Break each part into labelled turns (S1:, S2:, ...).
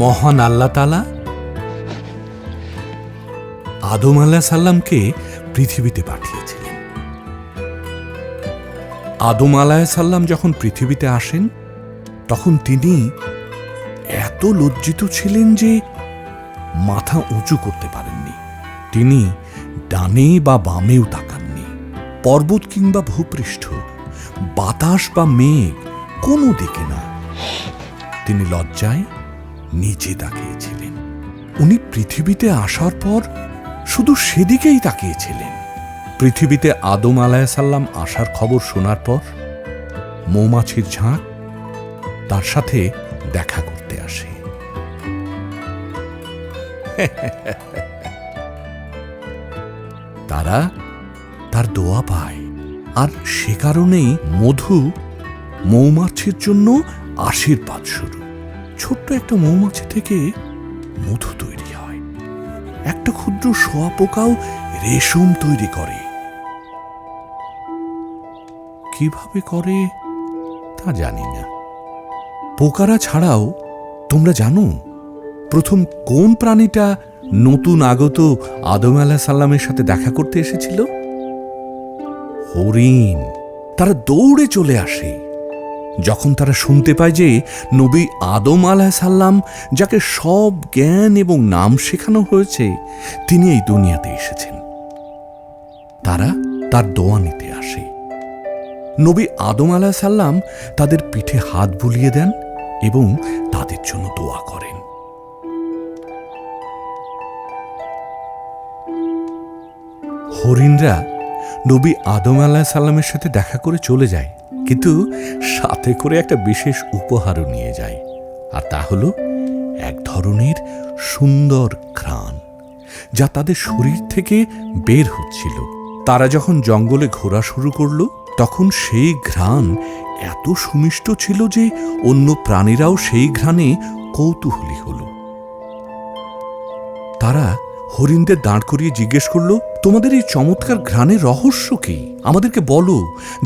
S1: মহান আল্লাহ তাআলা আদম আলাইহিস সালামকে পৃথিবীতে পাঠিয়েছিলেন। আদম আলাইহিস সালাম যখন পৃথিবীতে আসেন তখন তিনি এত লজ্জিত ছিলেন যে মাথা উঁচু করতে পারেননি। তিনি ডানে বা বামেও তাকাননি। পর্বত কিংবা ভূপৃষ্ঠ, বাতাস বা মেঘ কোনো দিকে না। তিনি লজ্জায় নিচে তাকিয়েছিলেন। উনি পৃথিবীতে আসার পর শুধু সেদিকেই তাকিয়েছিলেন। পৃথিবীতে আদম আলাইহিস সালাম আসার খবর শোনার পর মৌমাছির ঝাঁক তার সাথে দেখা করতে আসে। তারা তার দোয়া পায়, আর সে কারণেই মধু মৌমাছির জন্য আশীর্বাদ স্বরূপ। ছোট্ট একটা মৌমাছি থেকে মধু তৈরি হয়। একটা ক্ষুদ্র শোঁয়াপোকাও রেশম তৈরি করে। কিভাবে করে তা জানি না। পোকারা ছাড়াও তোমরা জানো প্রথম কোন প্রাণীটা নতুন আগত আদম আলাইহিস সালামের সাথে দেখা করতে এসেছিল? হরিণ। তারা দৌড়ে চলে আসে যখন তারা শুনতে পায় যে নবী আদম আলাইহিস সালাম, যাকে সব জ্ঞান এবং নাম শেখানো হয়েছে, তিনি এই দুনিয়াতে এসেছেন। তারা তার দোয়া নিতে আসে। নবী আদম আলাইহিস সালাম তাদের পিঠে হাত বুলিয়ে দেন এবং তাদের জন্য দোয়া করেন। হরিণরা নবী আদম আলাইহিস সালামের সাথে দেখা করে চলে যায়, কিন্তু সাথে করে একটা বিশেষ উপহারও নিয়ে যায়, আর তা হলো এক ধরনের সুন্দর ঘ্রাণ যা তাদের শরীর থেকে বের হচ্ছিল। তারা যখন জঙ্গলে ঘোরা শুরু করল তখন সেই ঘ্রাণ এত সুমিষ্ট ছিল যে অন্য প্রাণীরাও সেই ঘ্রাণে কৌতূহলী হল। তারা হরিণদের দাঁড় করিয়ে জিজ্ঞেস করল, তোমাদের এই চমৎকার ঘ্রাণের রহস্য কি? আমাদেরকে বলো,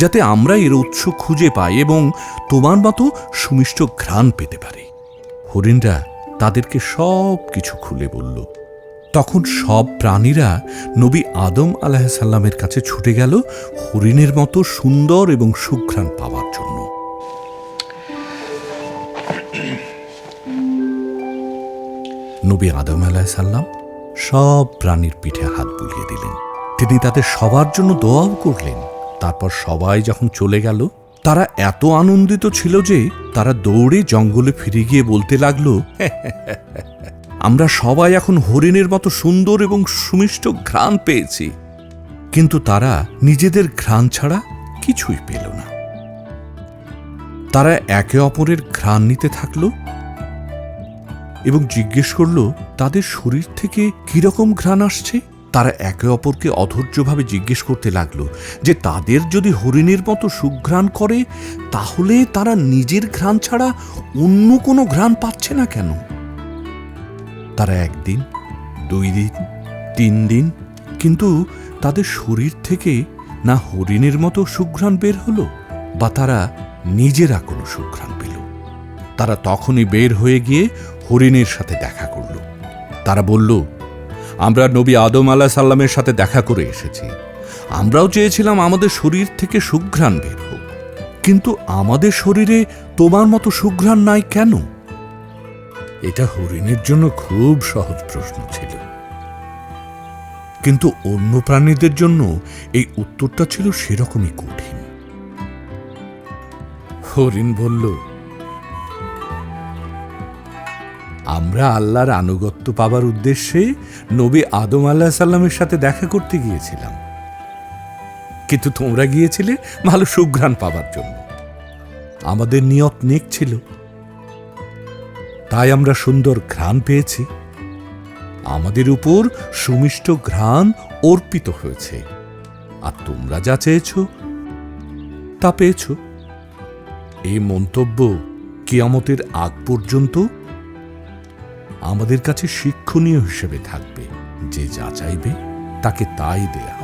S1: যাতে আমরা এর উৎস খুঁজে পাই এবং তোমার মতো সুমিষ্ট ঘ্রাণ পেতে পারি। হরিণরা তাদেরকে সব কিছু খুলে বলল। তখন সব প্রাণীরা নবী আদম আলাইহিস সালামের কাছে ছুটে গেল হরিণের মতো সুন্দর এবং সুঘ্রাণ পাওয়ার জন্য। নবী আদম আলাইহিস সালাম সব প্রাণীর পিঠে হাত বুলিয়ে দিলেন। তিনি তাদের সবার জন্য দোয়াও করলেন। তারপর সবাই যখন চলে গেল, তারা এত আনন্দিত ছিল যে তারা দৌড়ে জঙ্গলে ফিরে গিয়ে বলতে লাগলো, আমরা সবাই এখন হরিণের মতো সুন্দর এবং সুমিষ্ট ঘ্রাণ পেয়েছি। কিন্তু তারা নিজেদের ঘ্রাণ ছাড়া কিছুই পেল না। তারা একে অপরের ঘ্রাণ নিতে থাকলো এবং জিজ্ঞেস করল তাদের শরীর থেকে কিরকম ঘ্রাণ আসছে। তারা একে অপরকে অধৈর্যভাবে জিজ্ঞেস করতে লাগলো যে তাদের যদি হরিণের মতো সুঘ্রাণ করে, তাহলে তারা নিজের ঘ্রাণ ছাড়া অন্য কোনো ঘ্রাণ পাচ্ছে না কেন? তারা 1 দিন, 2 দিন, 3 দিন, কিন্তু তাদের শরীর থেকে না হরিণের মতো সুঘ্রাণ বের হলো, বা তারা নিজেরা কোনো সুঘ্রাণ পেল। তারা তখনই বের হয়ে গিয়ে হরিণের সাথে দেখা করল। তারা বলল, আমরা নবী আদম আলাইহিস সালামের সাথে দেখা করে এসেছি। আমরাও চেয়েছিলাম আমাদের শরীর থেকে সুঘ্রাণ বের হোক, কিন্তু আমাদের শরীরে তোমার মতো সুঘ্রাণ নাই কেন? এটা হরিণের জন্য খুব সহজ প্রশ্ন ছিল, কিন্তু অন্য প্রাণীদের জন্য এই উত্তরটা ছিল সেরকমই কঠিন। হরিণ বলল, আমরা আল্লাহর আনুগত্য পাবার উদ্দেশ্যে নবী আদম আলাইহিস সালামের সাথে দেখা করতে গিয়েছিলাম, কিন্তু তোমরা গিয়েছিলে ভালো সুঘ্রাণ পাবার জন্য। আমাদের নিয়ত নেক ছিল, তাই আমরা সুন্দর ঘ্রাণ পেয়েছি। আমাদের উপর সুমিষ্ট ঘ্রাণ অর্পিত হয়েছে, আর তোমরা যা চেয়েছ তা পেয়েছ। এই মন্তব্য কিয়ামতের আগ পর্যন্ত আমাদের কাছে শিক্ষণীয় হিসেবে থাকবে। যে যা চাইবে তাকে তাই দেয়া।